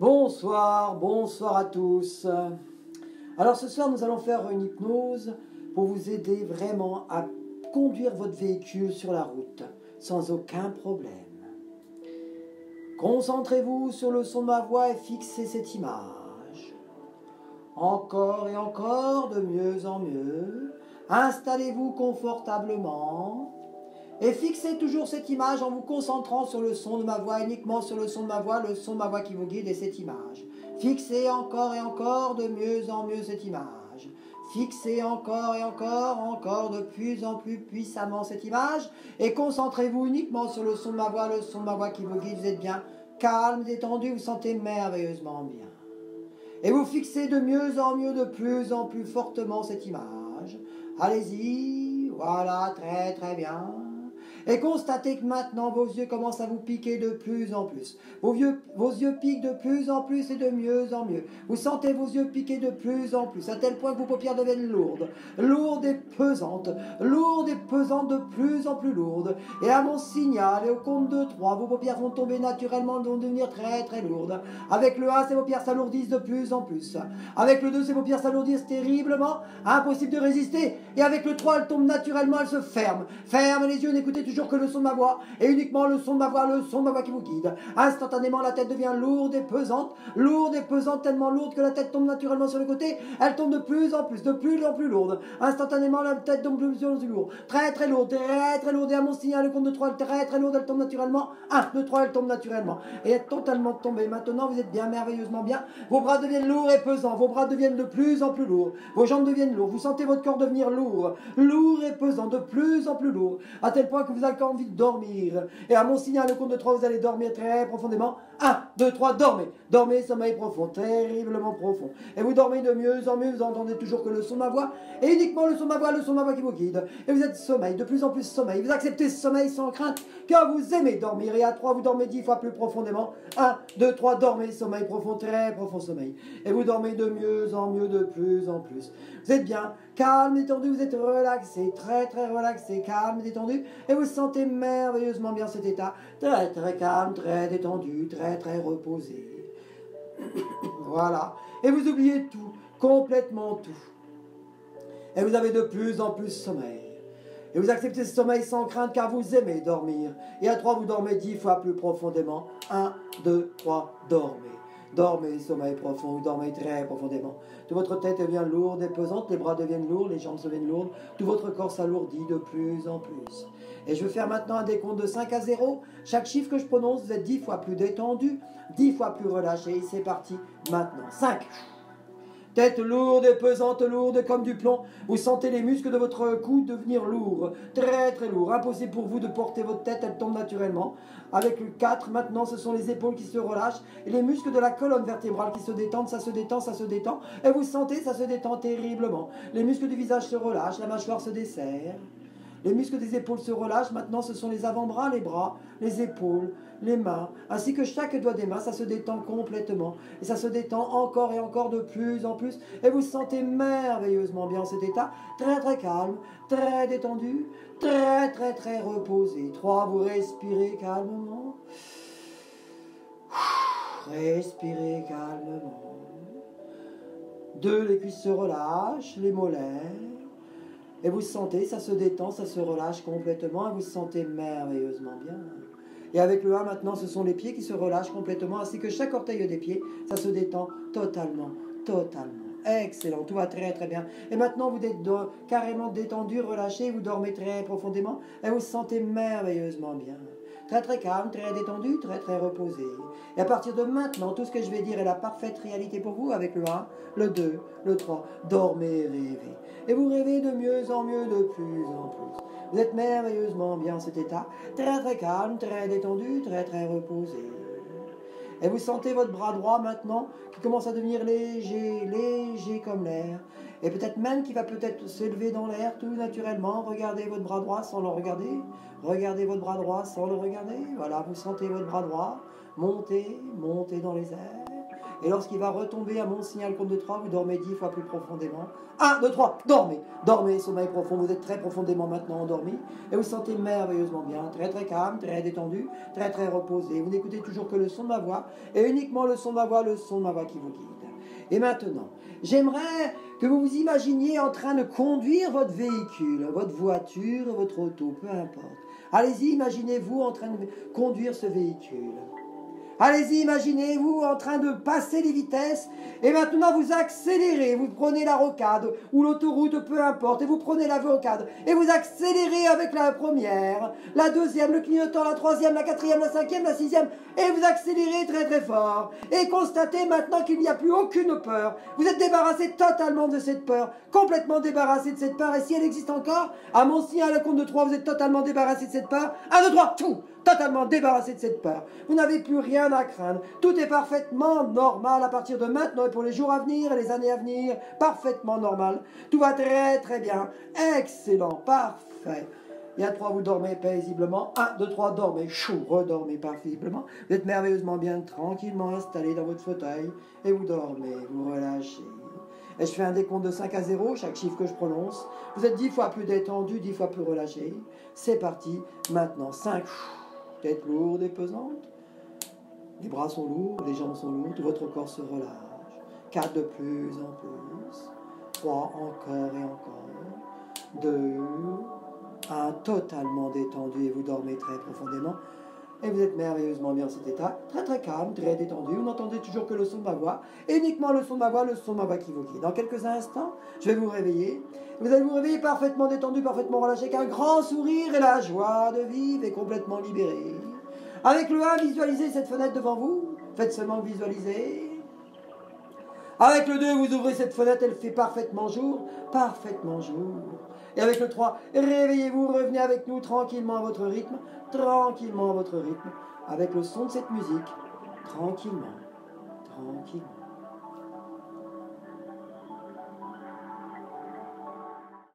Bonsoir, bonsoir à tous. Alors ce soir, nous allons faire une hypnose pour vous aider vraiment à conduire votre véhicule sur la route sans aucun problème. Concentrez-vous sur le son de ma voix et fixez cette image. Encore et encore, de mieux en mieux. Installez-vous confortablement. Et fixez toujours cette image en vous concentrant sur le son de ma voix, uniquement sur le son de ma voix qui vous guide et cette image. Fixez encore et encore de mieux en mieux cette image. Fixez encore et encore de plus en plus puissamment cette image. Et concentrez-vous uniquement sur le son de ma voix qui vous guide. Vous êtes bien calme, détendu, vous sentez merveilleusement bien. Et vous fixez de mieux en mieux, de plus en plus fortement cette image. Allez-y, voilà, très très bien. Et constatez que maintenant vos yeux commencent à vous piquer de plus en plus. Vos yeux piquent de plus en plus et de mieux en mieux. Vous sentez vos yeux piquer de plus en plus, à tel point que vos paupières deviennent lourdes. Lourdes et pesantes de plus en plus lourdes. Et à mon signal, et au compte de 3, vos paupières vont tomber naturellement, vont devenir très très lourdes. Avec le 1, ces paupières s'alourdissent de plus en plus. Avec le 2, ces paupières s'alourdissent terriblement, impossible de résister. Et avec le 3, elles tombent naturellement, elles se ferment. Fermez les yeux, n'écoutez toujours que le son de ma voix, et uniquement le son de ma voix qui vous guide. Instantanément, la tête devient lourde et pesante, tellement lourde que la tête tombe naturellement sur le côté. Elle tombe de plus en plus lourde. Instantanément, la tête tombe de plus en plus lourde. Très très lourde, et à mon signal, le compte de 3, très très lourde, elle tombe naturellement. 1, 2, 3, elle tombe naturellement. Et elle est totalement tombée. Maintenant, vous êtes bien, merveilleusement bien. Vos bras deviennent lourds et pesants, vos bras deviennent de plus en plus lourds. Vos jambes deviennent lourdes, vous sentez votre corps devenir lourd et pesant, de plus en plus lourd, à tel point que vous avez envie de dormir. Et à mon signal, le compte de 3, vous allez dormir très profondément. 1, 2, 3, dormez. Dormez, sommeil profond, terriblement profond. Et vous dormez de mieux en mieux, vous entendez toujours que le son de ma voix, et uniquement le son de ma voix qui vous guide. Et vous êtes sommeil, de plus en plus sommeil. Vous acceptez ce sommeil sans crainte, car vous aimez dormir. Et à 3, vous dormez 10 fois plus profondément. 1, 2, 3, dormez, sommeil profond, très profond sommeil. Et vous dormez de mieux en mieux, de plus en plus. Vous êtes bien calme, détendu, vous êtes relaxé, très très relaxé, calme, détendu, et vous sentez merveilleusement bien cet état, très très calme, très détendu, très très reposé. Voilà. Et vous oubliez tout, complètement tout. Et vous avez de plus en plus sommeil. Et vous acceptez ce sommeil sans crainte car vous aimez dormir. Et à 3, vous dormez 10 fois plus profondément. 1, 2, 3, dormez. Dormez, sommeil profond, vous dormez très profondément. Toute votre tête devient lourde et pesante, les bras deviennent lourds, les jambes deviennent lourdes, tout votre corps s'alourdit de plus en plus. Et je vais faire maintenant un décompte de 5 à 0. Chaque chiffre que je prononce, vous êtes 10 fois plus détendu, 10 fois plus relâché. C'est parti maintenant. 5. Tête lourde et pesante, lourde comme du plomb. Vous sentez les muscles de votre cou devenir lourds, très très lourds. Impossible pour vous de porter votre tête, elle tombe naturellement. Avec le 4, maintenant, ce sont les épaules qui se relâchent et les muscles de la colonne vertébrale qui se détendent, ça se détend, ça se détend. Et vous sentez, ça se détend terriblement. Les muscles du visage se relâchent, la mâchoire se desserre. Les muscles des épaules se relâchent. Maintenant, ce sont les avant-bras, les bras, les épaules, les mains, ainsi que chaque doigt des mains. Ça se détend complètement. Et ça se détend encore et encore de plus en plus. Et vous sentez merveilleusement bien cet état. Très très calme, très détendu, très très très reposé. 3, vous respirez calmement. Respirez calmement. 2, les cuisses se relâchent, les mollets. Et vous sentez, ça se détend, ça se relâche complètement, et vous sentez merveilleusement bien. Et avec le 1, maintenant, ce sont les pieds qui se relâchent complètement, ainsi que chaque orteil des pieds, ça se détend totalement, totalement. Excellent, tout va très très bien. Et maintenant, vous êtes carrément détendu, relâché, vous dormez très profondément, et vous sentez merveilleusement bien. Très très calme, très détendu, très très reposé. Et à partir de maintenant, tout ce que je vais dire est la parfaite réalité pour vous avec le 1, le 2, le 3. Dormez, rêvez. Et vous rêvez de mieux en mieux, de plus en plus. Vous êtes merveilleusement bien en cet état, très très calme, très détendu, très très reposé. Et vous sentez votre bras droit maintenant qui commence à devenir léger, léger comme l'air. Et peut-être même qui va peut-être s'élever dans l'air tout naturellement. Regardez votre bras droit sans le regarder. Regardez votre bras droit sans le regarder. Voilà, vous sentez votre bras droit monter, monter dans les airs. Et lorsqu'il va retomber à mon signal compte de 3, vous dormez 10 fois plus profondément. 1, 2, 3, dormez. Dormez, sommeil profond, vous êtes très profondément maintenant endormi. Et vous vous sentez merveilleusement bien, très très calme, très détendu, très très reposé. Vous n'écoutez toujours que le son de ma voix, et uniquement le son de ma voix, le son de ma voix qui vous guide. Et maintenant, j'aimerais que vous vous imaginiez en train de conduire votre véhicule, votre voiture, votre auto, peu importe. Allez-y, imaginez-vous en train de conduire ce véhicule. Allez-y, imaginez-vous en train de passer les vitesses et maintenant vous accélérez, vous prenez la rocade ou l'autoroute, peu importe, et vous prenez la rocade et vous accélérez avec la première, la deuxième, le clignotant, la troisième, la quatrième, la cinquième, la sixième et vous accélérez très très fort et constatez maintenant qu'il n'y a plus aucune peur. Vous êtes débarrassé totalement de cette peur, complètement débarrassé de cette peur et si elle existe encore, à mon signal à compte de 3, vous êtes totalement débarrassé de cette peur. 1, 2, 3, tout! Totalement débarrassé de cette peur. Vous n'avez plus rien à craindre. Tout est parfaitement normal à partir de maintenant et pour les jours à venir et les années à venir. Parfaitement normal. Tout va très très bien. Excellent. Parfait. Il y a 3, vous dormez paisiblement. 1, 2, 3, dormez. Chou, redormez paisiblement. Vous êtes merveilleusement bien, tranquillement installé dans votre fauteuil. Et vous dormez, vous relâchez. Et je fais un décompte de 5 à 0, chaque chiffre que je prononce. Vous êtes 10 fois plus détendu, 10 fois plus relâché. C'est parti. Maintenant, 5. Tête lourde et pesante. Les bras sont lourds, les jambes sont lourdes, votre corps se relâche. 4 de plus en plus. 3, encore et encore. 2, 1, totalement détendu et vous dormez très profondément. Et vous êtes merveilleusement bien en cet état, très très calme, très détendu. Vous n'entendez toujours que le son de ma voix, et uniquement le son de ma voix, le son de ma voix qui vous guide. Dans quelques instants, je vais vous réveiller. Vous allez vous réveiller parfaitement détendu, parfaitement relâché, avec un grand sourire et la joie de vivre et complètement libéré. Avec le 1, visualisez cette fenêtre devant vous. Faites seulement visualiser. Avec le 2, vous ouvrez cette fenêtre, elle fait parfaitement jour. Parfaitement jour. Et avec le 3, réveillez-vous, revenez avec nous tranquillement à votre rythme. Tranquillement à votre rythme. Avec le son de cette musique. Tranquillement. Tranquillement.